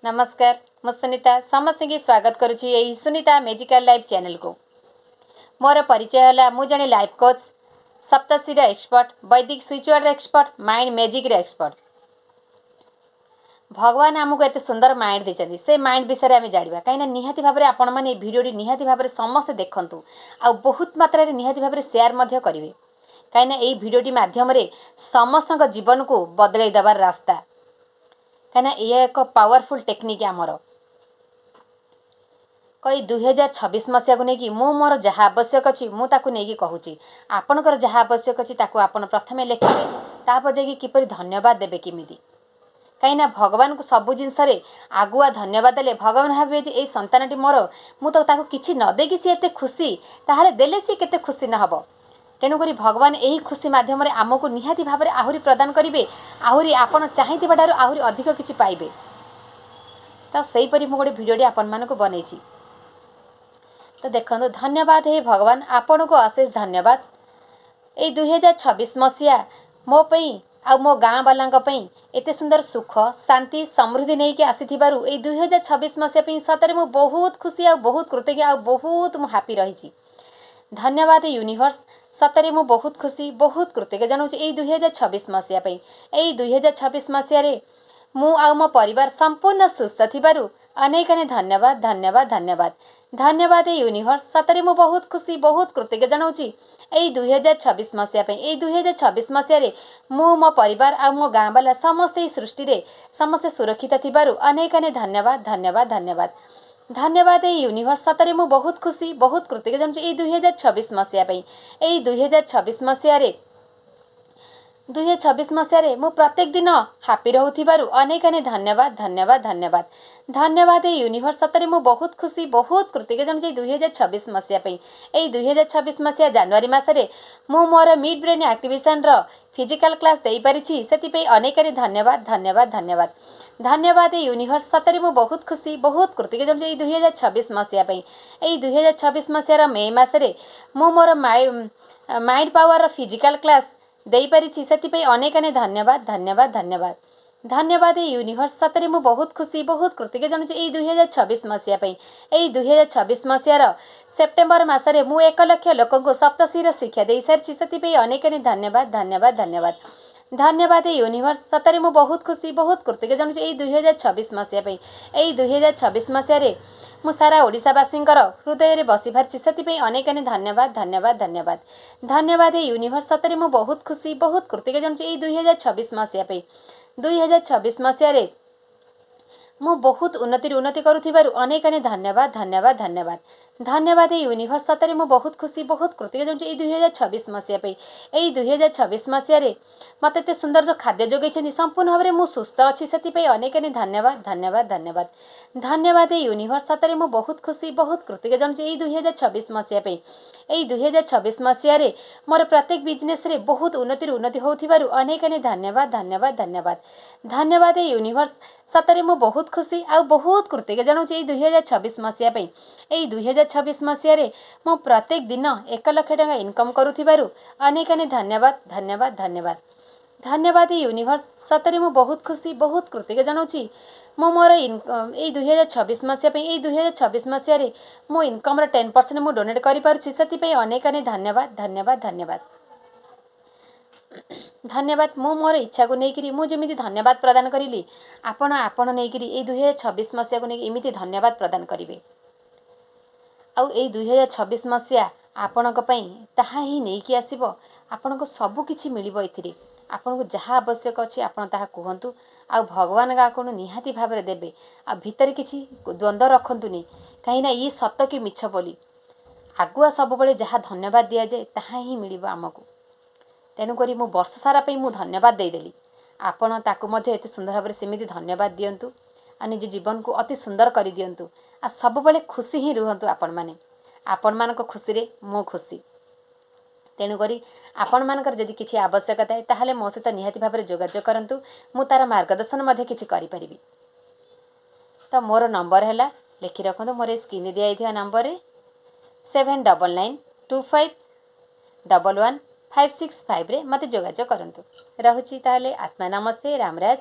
नमस्कार मु सुनीता समस्त की स्वागत करुच्ची यही सुनीता मेजिकल लाइफ चैनल को। मोर परिचय है मु जने लाइफ कोच सप्तर्षि एक्सपर्ट वैदिक spiritual expert mind magic expert. भगवान आमको एत सुंदर माइंड देते से माइंड विषय में जाना कहीं निहाती भाव में आपण मैंने भिडियो निहाती भाव में समस्ते देखूँ आ बहुत मात्रा निहाती भाव में सेयार करेंगे कहीं यही भिडियो माध्यम समस्त जीवन को बदल देवार रास्ता कहीं यह एक पावरफुल टेक्निक आमर कई 2026 मसीहा को लेकिन मोर जहाँ आवश्यक अच्छी मुझे कहूँ आपणकर जहाँ आवश्यक अच्छी आपण प्रथम लिखिए तापर जाकि किपर धन्यवाद देवे किमी कहीं भगवान को सबू जिनस आगुआ धन्यवाद देले भगवान भावे जे ये संतानटी मोर मुझे किसी नदेकी सी एत खुशी ताहले देले सी केते खुशी न हम तेणुक भगवान यही खुशी मध्यम आमको निहाती भाव में आहरी प्रदान करेंगे आहरी आपड़ चाहिए आहरी अधिक किसी पाइबे। तो सहीपरी मुझे गोटे भिडियो आपण मानक बनई तो देखो धन्यवाद हे भगवान आपण को अशेष धन्यवाद। ये 2026 मसीहा मोपई आ मो गाँ वाला एत सुंदर सुख शांति समृद्धि नहीं कि आसी 2026 मसीहा सतरे मु बहुत खुशी आ बहुत कृतज्ञ आ बहुत मु हैप्पी रही। धन्यवाद यूनिवर्स सतरे मु बहुत खुशी बहुत कृतज्ञ जनाऊँ यही 2026 मसीहा यही 2026 मसीह मु आ मो परिवार संपूर्ण सुस्थ थिबारु अनेक अनेक धन्यवाद धन्यवाद धन्यवाद धन्यवाद यूनिवर्स सतरे मु बहुत खुशी बहुत कृतज्ञ जनाऊँ यही 2026 मसीहा यही 2026 मसीह मु मो परिवार आ मो गाँ वाला समस्ते सृष्टि रे समस्ते सुरक्षित थिबारु अनेक अनेक धन्यवाद धन्यवाद धन्यवाद धन्यवाद यूनिवर्स सतरे मु बहुत खुशी बहुत कृतज्ञ जनाऊँ यही 2026 मसीहा यही 2026 मसीह 2026 मसीह मु प्रत्येक दिन हैप्पी रहूथिबारु अनेक अनेक धन्यवाद धन्यवाद धन्यवाद धन्यवाद यूनिवर्स सतरे मु बहुत खुशी बहुत कृतज्ञ जनाऊँ 2026 मसीहा यही 2026 मसीहा जनवरी मसरे मु मोर मिड ब्रेन एक्टिवेशन रो फिजिकल क्लास दे पारिछि सेति अनेक अनेक धन्यवाद धन्यवाद धन्यवाद धन्यवाद यूनिवर्स सतरे मु बहुत खुशी बहुत कृतज्ञ जनाऊँ यही 2026 मसीहा यही 2026 मसीहार मे मसरे मु मोर माइंड पावर फिजिकल क्लास दे पारिछि सेति अनेक अनेक धन्यवाद धन्यवाद धन्यवाद धन्यवाद यूनिवर्स सतरे मु बहुत खुशी बहुत कृतज्ञ जनाऊँ यही 2026 मसीहा यही 2026 मसीहार सेप्टेम्बर मसरे मु 1 लाख लोक सप्तर्षि शिक्षा दे सारी से अनेक अनेक धन्यवाद धन्यवाद धन्यवाद धन्यवाद यूनिवर्स सतरे मु बहुत खुशी बहुत कृतज्ञ जनाऊँ यही 2026 मसीहा यही 2026 मसीह मु सारा ओडिशावासींकर हृदय में बसी पारिछि से अनेक अनेक धन्यवाद धन्यवाद धन्यवाद धन्यवाद यूनिवर्स सतरे मु बहुत खुशी बहुत कृतज्ञ जनाऊँ यही 2026 मसीहा 2026 मसीह मु बहुत उन्नति करुथिबारु अनेक अनेक धन्यवाद धन्यवाद धन्यवाद धन्यवाद यूनिवर्स सतरे मु बहुत खुशी बहुत कृतज्ञ जनाऊँ यही 2026 मसीहा यही 2026 मसीह मत एत सुंदर जो खाद्य जोगई संपूर्ण भाव में मु सुस्थ अच्छी से अनेक अनेक धन्यवाद धन्यवाद धन्यवाद धन्यवाद यूनिवर्स सतरे मु बहुत खुशी बहुत कृतज्ञ जनाऊँ यही 2026 मसीहा यही 2026 मसीह मोर प्रत्येक बिजनेस रे बहुत उन्नति होथिबारु अनेक अनेक धन्यवाद धन्यवाद धन्यवाद धन्यवाद यूनिवर्स सतरे मु बहुत खुशी आ बहुत कृतज्ञ जनाऊँ यही 2026 मसीहा यही 2026 मसीह मु प्रत्येक दिन 1 लाख टंका इनकम करुथिबारु अनेक अनेक धन्यवाद धन्यवाद धन्यवाद धन्यवाद यूनिवर्स सतरे मु बहुत खुशी बहुत कृतज्ञ जनाऊँ मु मोर यही 2026 मसीहा यही 2026 मसीह मो इनकम 10% मु डोनेट करि पारुछि सेति अनेक अनेक धन्यवाद धन्यवाद धन्यवाद धन्यवाद मु मोर इच्छा को लेकिन मुझे धन्यवाद प्रदान करी आपण आपण नहीं 2026 मसीहा को लेकिन इमिति धन्यवाद प्रदान करेंगे आउ यही 2026 मसीहा आपण ताहा ही नहीं आसब आपण को सबकि मिल आपन को जहाँ आवश्यक अच्छी आपड़ ताहा कहतु आ भगवान आपको निहाती भाव में देवे आ भितर किसी द्वंद्व रखतुनि कहीं ये सत कि मिछ बोली आगुआ सब जहाँ धन्यवाद दि जाए ताहा ही मिल आमको तेणुक मु वर्ष सारा मु धन्यवाद देदेली आपण ताकू एत सुंदर भाव में सेमती धन्यवाद दिंतु आ निज जीवन को अति सुंदर कर दिंतु आ सब खुशी ही रुहतु आपण मान खुशी मो खुशी तेणुक आपण मानकर जदि किसी आवश्यकता है ताहले मो सहित निहाती भाव में जोगाजोग करंतु मु तार मार्गदर्शन किसी करि तो मोर नंबर है लिखि रखु मोर स्क्रीन दिया नंबर 7925111565 रे मते जोगाजोग करंतु। रहुची ताहले आत्मा नमस्ते रामराज।